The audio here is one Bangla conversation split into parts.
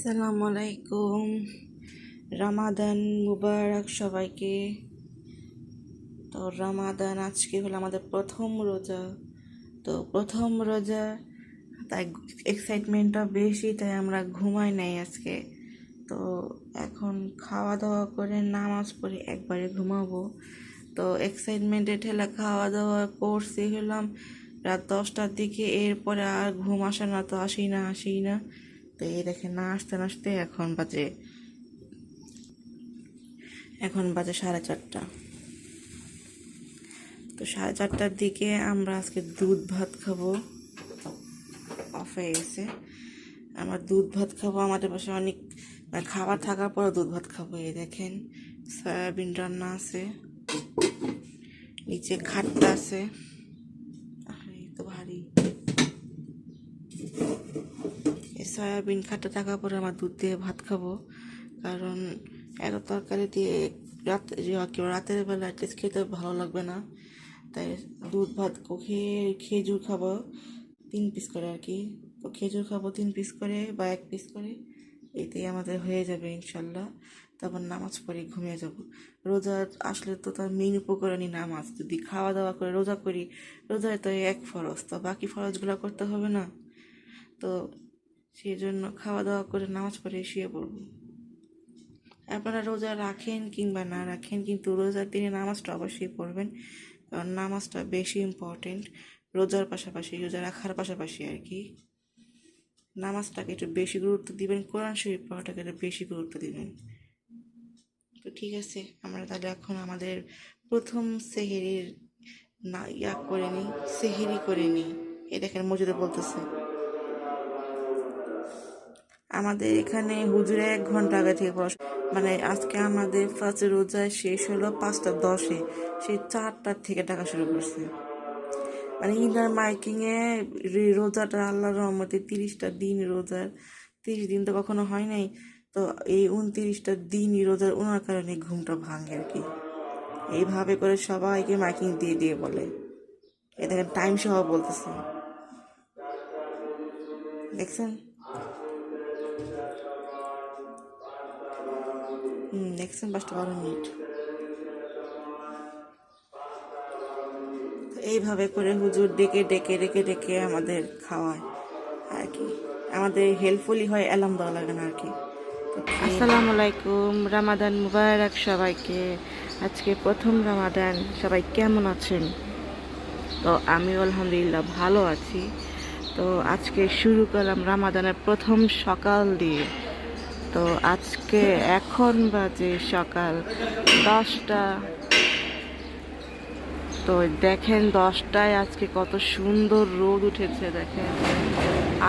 আসসালামু আলাইকুম। রামাদান মুবারক সবাইকে। তো রামাদান আজকে হলো আমাদের প্রথম রোজা। তো প্রথম রোজা, তাই এক্সাইটমেন্টটা বেশি, তাই আমরা ঘুমাই নাই আজকে। তো এখন খাওয়া দাওয়া করে নামাজ পড়ে একবারে ঘুমাবো। তো এক্সাইটমেন্টে ঠেলা খাওয়া দাওয়া করছি হলাম রাত 10টার দিকে। এরপরে আর ঘুম আসে না, তো আসি না। তো এই দেখে না আসতে না আসতে এখন বাজে 4:30। তো 4:30টার দিকে আমরা আজকে দুধ ভাত খাবো। অফ হয়ে গেছে। আমরা দুধ ভাত খাবো, আমাদের পাশে অনেক খাবার থাকার পরও দুধ ভাত খাবো। এই দেখেন সয়াবিন রান্না আছে, নিচে খাট্টা আছে। এই তো ভারী। এই সয়াবিন খাট্টা থাকার পরে আমার দুধ দিয়ে ভাত খাবো, কারণ এত তরকারি দিয়ে রাতের বেলা টেস্ট খেতে ভালো লাগবে না। তাই দুধ ভাত খেজুর খাবো 3 পিস করে আর কি। তো খেজুর খাবো 3 পিস করে বা 1 পিস করে, এতেই আমাদের হয়ে যাবে ইনশাল্লাহ। তারপর নামাজ পড়ে ঘুমিয়ে যাব। রোজা আসলে তো তার মেইন উপকরণই নামাজ। যদি খাওয়া দাওয়া করে রোজা করি, রোজায় তো এক ফরজ, তো বাকি ফরজগুলো করতে হবে না? তো সেই জন্য খাওয়া দাওয়া করে নামাজ পড়ে শুয়ে পড়বো। আপনারা রোজা রাখেন কিংবা না রাখেন, কিন্তু রোজার দিনে নামাজটা অবশ্যই পড়বেন, কারণ নামাজটা বেশি ইম্পর্টেন্ট। রোজা রাখার পাশাপাশি আর কি নামাজটাকে একটু বেশি গুরুত্ব দিবেন, কোরআন শরীফ পড়াটাকে একটু বেশি গুরুত্ব দিবেন। তো ঠিক আছে, আমরা তাহলে এখন আমাদের প্রথম সেহেরির সেহেরি করে নিই। এ দেখেন মসজিদে বলতেছে। আমাদের এখানে হুজুরে 1 ঘন্টা আগে থেকে মানে আজকে আমাদের ফার্স্ট রোজা শেষ হলো 5টা 10-এ, সেই 4টার থেকে ডাকা শুরু করছে। মানে ইনার মাইকিংয়ে রোজাটা আল্লাহর রহমতে 30টা দিন রোজার, 30 দিন তো কখনো হয় নাই। তো এই 29টা দিনই রোজার, ওনার কারণে ঘুমটা ভাঙে আর কি। এইভাবে করে সবাইকে মাইকিং দিয়ে দিয়ে বলে। এই দেখেন টাইম সহ বলতেছে, দেখছেন? দেখছেন 5টা 12 মিনিট। এইভাবে করে হুজুর ডেকে ডেকে ডেকে ডেকে আমাদের খাওয়ায় আর কি। আমাদের হেল্পফুলি হয়, অ্যালার্ম দেওয়া লাগে না আর কি। আসসালামু আলাইকুম, রামাদান মুবারক সবাইকে। আজকে প্রথম রামাদান, সবাই কেমন আছেন? তো আমি আলহামদুলিল্লাহ ভালো আছি। তো আজকে শুরু করলাম রামাদানের প্রথম সকাল দিয়ে। তো আজকে এখন বাজে সকাল 10টা। তো দেখেন 10টায় আজকে কত সুন্দর রোদ উঠেছে, দেখেন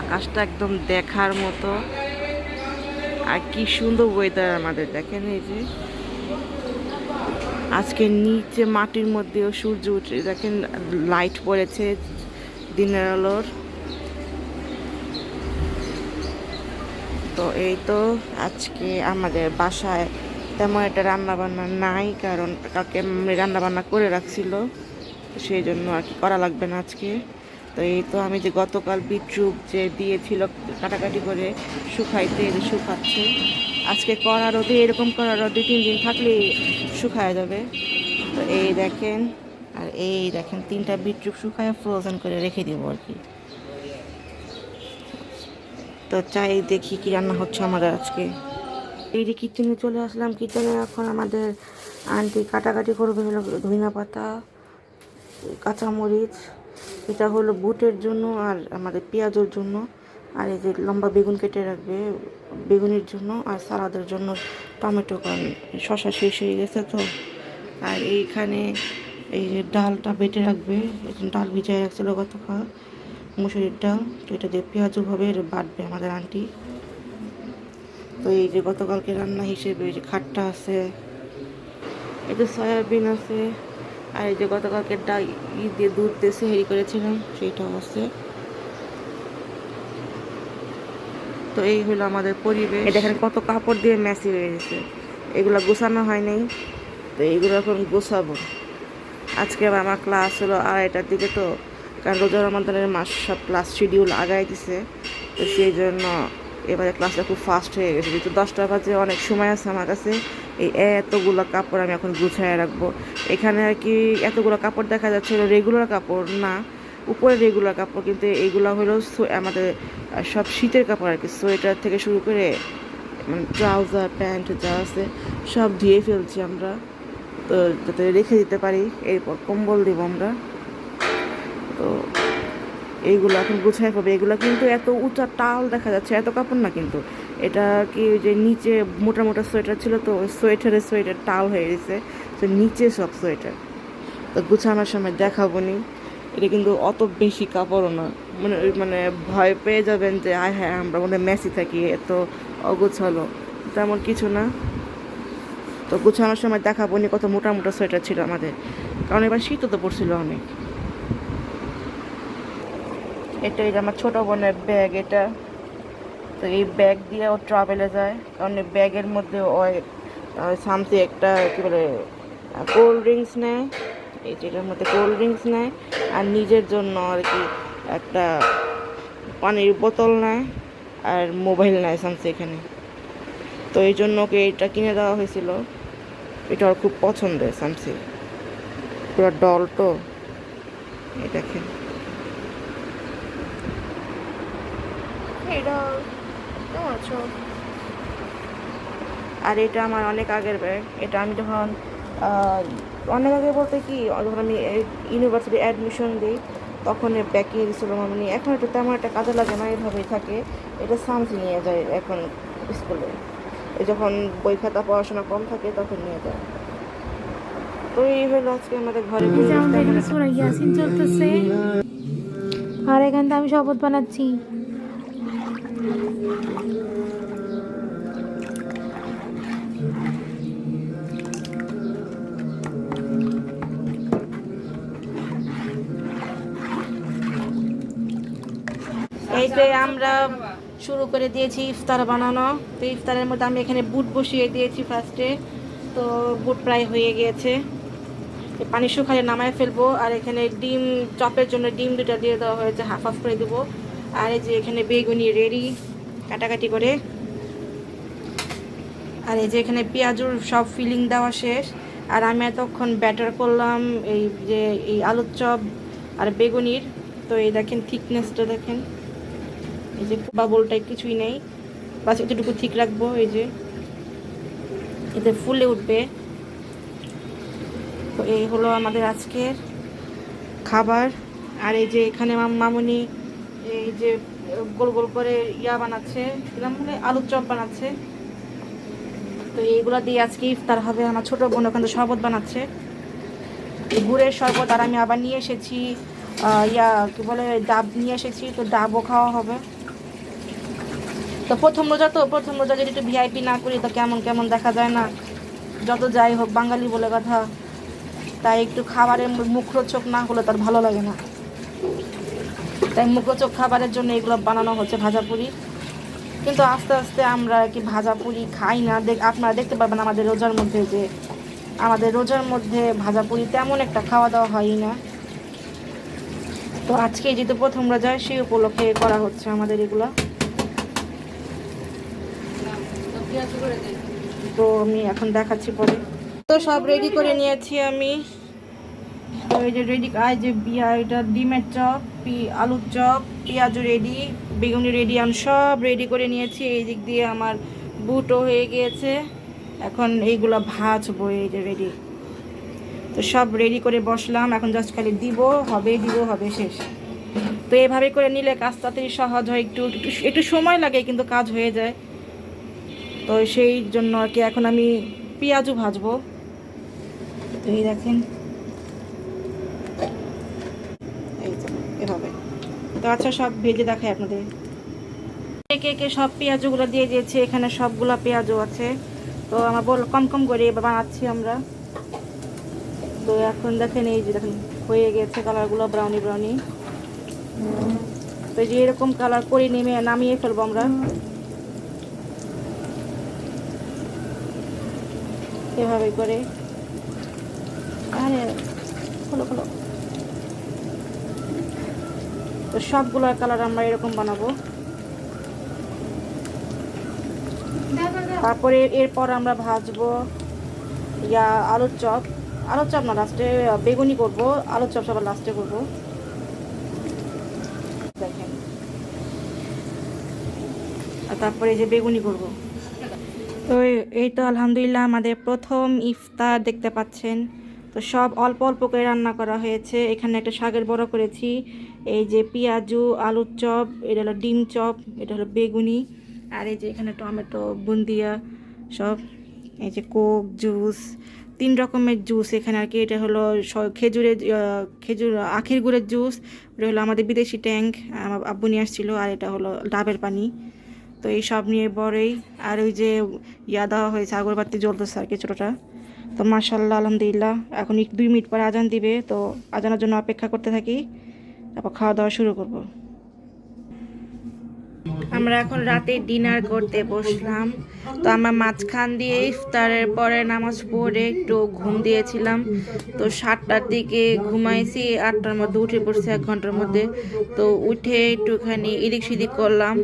আকাশটা একদম দেখার মতো। আর কি সুন্দর ওয়েদার আমাদের, দেখেন এই যে আজকে নিচে মাটির মধ্যেও সূর্য উঠে, দেখেন লাইট পড়েছে দিনের আলোর। তো এই তো আজকে আমাদের বাসায় তেমন একটা রান্না বান্না নাই, কারণ কালকে রান্না বান্না করে রাখছিল, তো সেই জন্য আর কি করা লাগবে না আজকে। তো এই তো আমি যে গতকাল বিটরুট যে দিয়েছিল কাটাকাটি করে শুকাইতে, শুকাচ্ছে আজকে। কড়া রোদে, এরকম কড়া রোদে 2-3 দিন থাকলে শুকায় যাবে। তো এই দেখেন, আর এই দেখেন 3টা বিটরুট শুকায় ফ্রোজেন করে রেখে দিব আর কি। তো চাই দেখি কি রান্না হচ্ছে আমাদের আজকে। এই যে কিচেনে চলে আসলাম। কিচেনে এখন আমাদের আন্টি কাটাকাটি করবে হলো ধনিয়া পাতা, কাঁচামরিচ, এটা হলো বুটের জন্য আর আমাদের পেঁয়াজের জন্য। আর এই যে লম্বা বেগুন কেটে রাখবে বেগুনের জন্য, আর সালাদের জন্য টমেটো, কারণ শশা শেষ হয়ে গেছে তো। আর এইখানে এই যে ডালটা বেটে রাখবে, ডাল ভিজাই রাখছিল গতকাল, মুসুরির ডাল। তো এটা দিয়ে পেঁয়াজও ভাবে বাটবে আমাদের আন্টি। তো এই যে গতকালকে রান্না হিসেবে এই যে খাট্টা আছে, এই যে সয়াবিন আছে, আর এই যে গতকালকে দিয়ে দুধ দিয়ে সেহেরি করেছিলাম সেইটাও আছে। তো এই হলো আমাদের পরিবেশ। দেখেন কত কাপড় দিয়ে মেসি হয়ে গেছে, এগুলো গোছানো হয় নাই, তো এইগুলো এখন গোছাবো। আজকে আবার আমার ক্লাস হলো 2:30টার দিকে, তো কারণ রোজা রমাদানের মাস সব ক্লাস শিডিউল আগায় দিছে, তো সেই জন্য এবারে ক্লাসটা খুব ফাস্ট হয়ে গেছে, যেহেতু 10টা বাজে, অনেক সময় আছে আমার কাছে। এই এতগুলো কাপড় আমি এখন গুছায় রাখবো। এখানে আর কি এতগুলো কাপড় দেখা যাচ্ছে রেগুলার কাপড় না, উপরে রেগুলার কাপড়, কিন্তু এইগুলো হলো আমাদের সব শীতের কাপড় আর কি। সোয়েটার থেকে শুরু করে মানে ট্রাউজার প্যান্ট যা আছে সব ধুয়ে ফেলছি আমরা, তো যাতে রেখে দিতে পারি। এরপর কম্বল দেবো আমরা। তো এইগুলো এখন গুছাই পাবে। এগুলো কিন্তু এত উঁচা টাল দেখা যাচ্ছে, এত কাপড় না কিন্তু। এটা কি যে নিচে মোটা মোটা সোয়েটার ছিল, তো ওই সোয়েটার টাল হয়ে গেছে, তো নিচে সব সোয়েটার। তো গুছানোর সময় দেখাবো নি। এটা কিন্তু অত বেশি কাপড়ও না, মানে মানে ভয় পেয়ে যাবেন যে আয় হ্যাঁ আমরা মধ্যে মেসি থাকি, এত অগোছালো, তেমন কিছু না। তো গুছানোর সময় দেখাবো নি কত মোটা মোটা সোয়েটার ছিল আমাদের, কারণ এবার শীতও তো পড়ছিল অনেক। এটা আমার ছোটো বোনের ব্যাগ এটা। তো এই ব্যাগ দিয়ে ও ট্রাভেলে যায়, কারণ এই ব্যাগের মধ্যে ও সামথিং একটা কী বলে কোল্ড ড্রিঙ্কস নেয়, এই যেটার মধ্যে কোল্ড ড্রিঙ্কস নেয়, আর নিজের জন্য আর কি একটা পানির বোতল নেয়, আর মোবাইল নেয় সামথিং এখানে। তো এই জন্য ওকে এটা কিনে দেওয়া হয়েছিল। এটা ওর খুব পছন্দের সামথিং, পুরো ডল তো। এই দেখেন, এটা কেমন আছো? আর এটা আমার অনেক আগের ব্যাগ। এটা আমি যখন অনেক আগে বলতে কি, যখন আমি ইউনিভার্সিটি অ্যাডমিশন দিই তখন ব্যাগ কিনে দিয়েছিল মামনি। এখন এটা তেমন একটা কাজে লাগে না, এভাবেই থাকে। এটা সামথিং নিয়ে যায় এখন স্কুলে, যখন বই খাতা পড়াশোনা কম থাকে তখন নিয়ে যায়। তো এই হলো আজকে আমাদের ঘরে সূরা ইয়াসিন চলতেছে আর এখানে আমি শপথ বানাচ্ছি। এই যে আমরা শুরু করে দিয়েছি ইফতার বানানো। তো ইফতারের মধ্যে আমি এখানে বুট বসিয়ে দিয়েছি ফার্স্টে। তো বুট প্রায় হয়ে গিয়েছে, পানি শুকালে নামায় ফেলবো। আর এখানে ডিম চপের জন্য ডিম দুটা দিয়ে দেওয়া হয়েছে, হাফ হাফ করে দেবো। আর এই যে এখানে বেগুনি রেডি কাটাকাটি করে। আর এই যে এখানে পেঁয়াজুর সব ফিলিং দেওয়া শেষ। আর আমি এতক্ষণ ব্যাটার করলাম এই যে এই আলুর চপ আর বেগুনির। তো এই দেখেন থিকনেসটা দেখেন, এই যে বাবলটাই কিছুই নেই, বাস এতটুকু ঠিক রাখবো। এই যে এতে ফুলে উঠবে। তো এই হলো আমাদের আজকের খাবার। আর এই যে এখানে মামুনি এই যে গোল গোল করে বানাচ্ছে, মানে আলুর চপ বানাচ্ছে। তো এইগুলো দিয়ে আজকে ইফতার হবে। আমার ছোটো বোন ওখানে শরবত বানাচ্ছে, গুড়ের শরবত। আর আমি আবার নিয়ে এসেছি কি বলে ডাব নিয়ে এসেছি, তো ডাবও খাওয়া হবে। তো প্রথম রোজা যদি একটু ভিআইপি না করি তো কেমন কেমন দেখা যায় না। যত যাই হোক বাঙালি বলে কথা, তাই একটু খাবারের মুখরোচক না হলে তার ভালো লাগে না। তাই মুখরোচক খাবারের জন্য এগুলো বানানো হচ্ছে, ভাজাপুরি। কিন্তু আস্তে আস্তে আমরা কি ভাজাপুরি খাই না। আপনারা দেখতে পাবেন আমাদের রোজার মধ্যে যে ভাজাপুরি তেমন একটা খাওয়া দাওয়া হয়ই না। তো আজকে যেহেতু প্রথম রোজা, সেই উপলক্ষে করা হচ্ছে আমাদের এগুলো। তো আমি এখন দেখাচ্ছি পরে। তো সব রেডি করে নিয়েছি আমি। তো এই যে রেডি, যে এটা ডিমের চপ, আলুর চপ, পেঁয়াজও রেডি, বেগুনি রেডি, আমি সব রেডি করে নিয়েছি। এই দিক দিয়ে আমার বুটও হয়ে গিয়েছে, এখন এইগুলো ভাজবো। এই যে রেডি, তো সব রেডি করে বসলাম। এখন জাস্ট খালি দিব হবে শেষ। তো এইভাবে করে নিলে কাজ তাড়াতাড়ি সহজ হয়, একটু সময় লাগে কিন্তু কাজ হয়ে যায়। তো সেই জন্য আর কি এখন আমি পেঁয়াজও ভাজবো। তো এই দেখেন, এই যে এভাবে। তো আচ্ছা, সব ভেজে দেখাই আপনাদের। একে একে সব পেঁয়াজগুলো দিয়ে দিয়েছি, এখানে সবগুলা পেঁয়াজও আছে। তো আমার কম কম করে এবার বানাচ্ছি আমরা। তো এখন দেখেন, এই যে দেখেন হয়ে গেছে কালারগুলো ব্রাউনি ব্রাউনি। তো এই যে এরকম কালার করে নামিয়ে ফেলবো আমরা এভাবে করে। আরে খোলো। তো সবগুলোর কালার আমরা এরকম বানাবো। তারপরে এরপর আমরা ভাজবো আলুর চপ। আলুর চপ না, লাস্টে বেগুনি করব, আলুর চপ সবার লাস্টে করব। দেখেন, আর তারপরে যে বেগুনি করব। তো এই তো আলহামদুলিল্লাহ আমাদের প্রথম ইফতার দেখতে পাচ্ছেন। তো সব অল্প অল্প করে রান্না করা হয়েছে। এখানে একটা শাকের বড়া করেছি, এই যে পেঁয়াজু, আলুর চপ, এটা হলো ডিম চপ, এটা হলো বেগুনি, আর এই যে এখানে টমেটো, বুন্দিয়া সব, এই যে কোক জুস, 3 রকমের জুস এখানে আর কি। এটা হলো খেজুর আখের গুড়ের জুস, এটা হলো আমাদের বিদেশি ট্যাঙ্ক, আমার আব্বু নিয়ে আসছিল, আর এটা হলো ডাবের পানি। তো এই সব নিয়ে পরেই আর ওই যে দেওয়া হয়েছে, আগরবাতি জ্বলতেছে আর কি ছোটোটা। তো মাশাআল্লাহ আলহামদুলিল্লাহ, এখন 2 মিনিট পরে আজান দিবে, তো আজানের জন্য অপেক্ষা করতে থাকি, তারপর খাওয়া দাওয়া শুরু করব। আমরা এখন রাতে ডিনার করতে বসলাম। তো আমরা মাঝখান দিয়ে ইফতারের পরে নামাজ পড়ে একটু ঘুম দিয়েছিলাম। তো 7টার দিকে ঘুমাইছি, 8টার মধ্যে উঠে পড়ছি 1 ঘন্টার মধ্যে। তো উঠে একটুখানি এদিক সেদিক করলাম,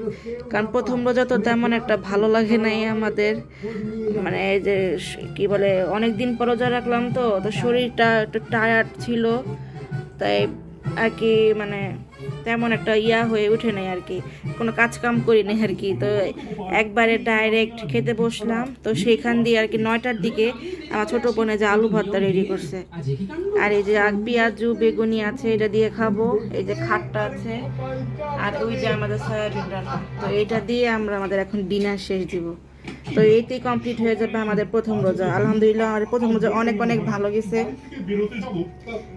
কারণ প্রথম রোজা তো তেমন একটা ভালো লাগে নাই আমাদের, মানে এই যে কি বলে অনেক দিন পর রোজা রাখলাম, তো তো শরীরটা একটু টায়ার্ড ছিল, তাই আর কি মানে তেমন একটা হয়ে ওঠে নাই আর কি, কোনো কাজ কাম করি নাই আর কি। তো একবারে ডাইরেক্ট খেতে বসলাম। তো সেখান দিয়ে আর কি 9টার দিকে আমার ছোটো বোনে যে আলু ভর্তা রেডি করছে, আর এই যে পেঁয়াজু বেগুনি আছে, এটা দিয়ে খাবো, এই যে খাট্টা আছে, আর ওই যে আমাদের সয়াবিন রান্না। তো এটা দিয়ে আমরা আমাদের এখন ডিনার শেষ দিব। তো এইতেই কমপ্লিট হয়ে যাবে আমাদের প্রথম রোজা। আলহামদুলিল্লাহ আমাদের প্রথম রোজা অনেক অনেক ভালো গেছে।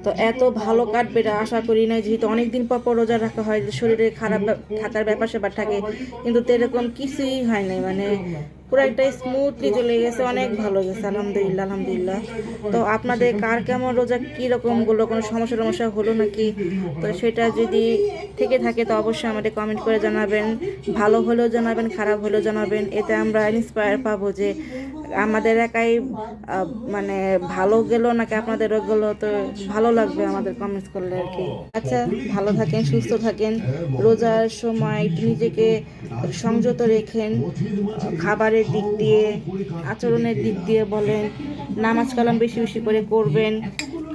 তো এত ভালো কাটবে এটা আশা করি না, যেহেতু অনেক দিন পর পর রোজা রাখা হয়, শরীরে খারাপ থাকার ব্যাপার স্যাপার থাকে, কিন্তু তো এরকম কিছুই হয় নাই, মানে পুরো একটা স্মুথলি চলে গেছে, অনেক ভালো গেছে আলহামদুলিল্লাহ আলহামদুলিল্লাহ। তো আপনাদের কার কেমন রোজা, কীরকম গুলো, কোনো সমস্যা টমস্যা হলো নাকি, তো সেটা যদি থেকে থাকে তো অবশ্যই আমাদের কমেন্ট করে জানাবেন, ভালো হলেও জানাবেন, খারাপ হলেও জানাবেন, এতে আমরা ইন্সপায়ার পাবো যে আমাদের একাই মানে ভালো গেল নাকি আপনাদেরও গেল, তো ভালো লাগবে আমাদের কমেন্টস করলে আর কি। আচ্ছা, ভালো থাকেন, সুস্থ থাকেন, রোজার সময় একটু নিজেকে সংযত রেখেন, খাবারের দিক দিয়ে, আচরণের দিক দিয়ে বলেন, নামাজ কালাম বেশি বেশি করে করবেন,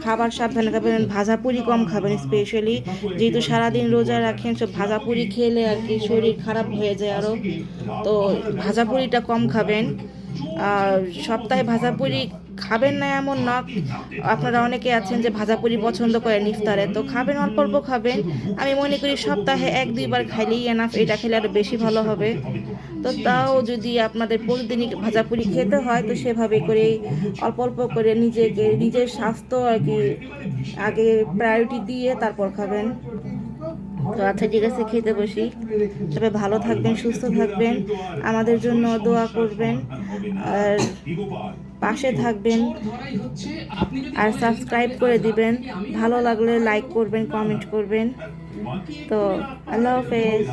খাবার সাবধানে খাবেন, ভাজাপুরি কম খাবেন, স্পেশালি যেহেতু সারাদিন রোজা রাখেন, সব ভাজাপুরি খেলে আর কি শরীর খারাপ হয়ে যায় আরও। তো ভাজাপুরিটা কম খাবেন, আর সপ্তাহে ভাজাপুরি খাবেন না এমন না, আপনারা অনেকে আছেন যে ভাজাপুরি পছন্দ করেন ইফতারে, তো খাবেন, অল্প অল্প খাবেন। আমি মনে করি সপ্তাহে 1-2 বার খাইলেই এনাফ, এটা খেলে আরও বেশি ভালো হবে। তো তাও যদি আপনাদের প্রতিদিনই ভাজাপুরি খেতে হয়, তো সেভাবে করেই অল্প অল্প করে নিজের স্বাস্থ্য আর কি আগে প্রায়োরিটি দিয়ে তারপর খাবেন। তো আচ্ছা ঠিক আছে, খেতে বসি। তবে ভালো থাকবেন, সুস্থ থাকবেন, আমাদের জন্য দোয়া করবেন, আর পাশে থাকবেন, আর সাবস্ক্রাইব করে দিবেন, ভালো লাগলে লাইক করবেন, কমেন্ট করবেন। তো আল্লাহ হাফেজ।